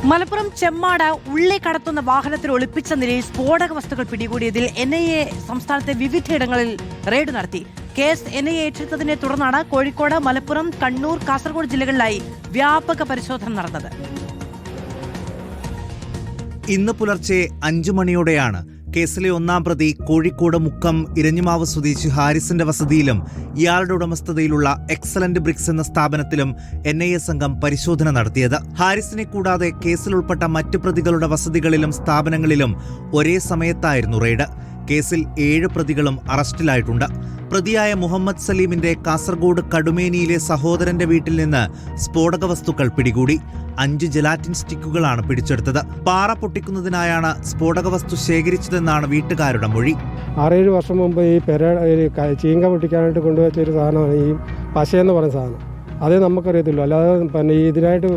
മലപ്പുറം ചെമ്മാട് ഉള്ളി കടത്തുന്ന വാഹനത്തിൽ ഒളിപ്പിച്ച നിലയിൽ സ്ഫോടക വസ്തുക്കൾ പിടികൂടിയതിൽ NIA സംസ്ഥാനത്തെ വിവിധയിടങ്ങളിൽ റെയ്ഡ് നടത്തി. കേസ് NIA ഏറ്റെടുത്തതിനെ തുടർന്നാണ് കോഴിക്കോട്, മലപ്പുറം, കണ്ണൂർ, കാസർഗോഡ് ജില്ലകളിലായി വ്യാപക പരിശോധന നടന്നത്. ഇന്ന് പുലർച്ചെ 5 മണിയോടെയാണ് കേസിലെ ഒന്നാം പ്രതി കോഴിക്കോട് മുക്കം ഇരഞ്ഞിമാവ് സ്വദേശി ഹാരിസിന്റെ വസതിയിലും ഇയാളുടെ ഉടമസ്ഥതയിലുള്ള എക്സലന്റ് ബ്രിക്സ് എന്ന സ്ഥാപനത്തിലും NIA സംഘം പരിശോധന നടത്തിയത്. ഹാരിസിനെ കൂടാതെ കേസിൽ ഉൾപ്പെട്ട മറ്റു പ്രതികളുടെ വസതികളിലും സ്ഥാപനങ്ങളിലും ഒരേ സമയത്തായിരുന്നു റെയ്ഡ്. കേസിൽ 7 പ്രതികളും അറസ്റ്റിലായിട്ടുണ്ട്. പ്രതിയായ മുഹമ്മദ് സലീമിന്റെ കാസർഗോഡ് കടുമേനിയിലെ സഹോദരന്റെ വീട്ടിൽ നിന്ന് സ്ഫോടക വസ്തുക്കൾ പിടികൂടി. 5 ജലാറ്റിൻ സ്റ്റിക്കുകളാണ് പിടിച്ചെടുത്തത്. പാറ പൊട്ടിക്കുന്നതിനായാണ് സ്ഫോടക വസ്തു ശേഖരിച്ചതെന്നാണ് വീട്ടുകാരുടെ മൊഴി. 6-7 വർഷം മുമ്പ് ഈ ചീങ്ക പൊട്ടിക്കാനായിട്ട് കൊണ്ടുവച്ചൊരു സാധനമാണ് ഈ പശയെന്ന് പറയുന്ന സാധനം. അതേ നമുക്കറിയത്തില്ല. അല്ലാതെ ഇതിനായിട്ട്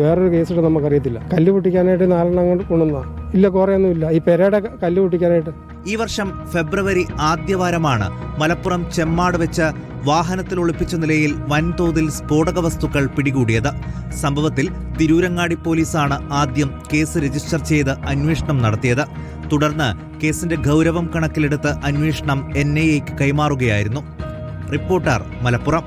വേറൊരു കേസിട്ട് നമുക്കറിയത്തില്ല. കല്ല് പൊട്ടിക്കാനായിട്ട് 4 കൊണ്ടുവന്ന ഇല്ല, കുറേയൊന്നുമില്ല. ഈ പെരയുടെ കല്ല് പൊട്ടിക്കാനായിട്ട് ഈ വർഷം ഫെബ്രുവരി ആദ്യവാരമാണ് മലപ്പുറം ചെമ്മാട് വെച്ച് വാഹനത്തിൽ ഒളിപ്പിച്ച നിലയിൽ വൻതോതിൽ സ്ഫോടക വസ്തുക്കൾ പിടികൂടിയത്. സംഭവത്തിൽ തിരൂരങ്ങാടി പോലീസാണ് ആദ്യം കേസ് രജിസ്റ്റർ ചെയ്ത് അന്വേഷണം നടത്തിയത്. തുടർന്ന് കേസിന്റെ ഗൗരവം കണക്കിലെടുത്ത് അന്വേഷണം NIAക്ക് കൈമാറുകയായിരുന്നു. റിപ്പോർട്ടർ, മലപ്പുറം.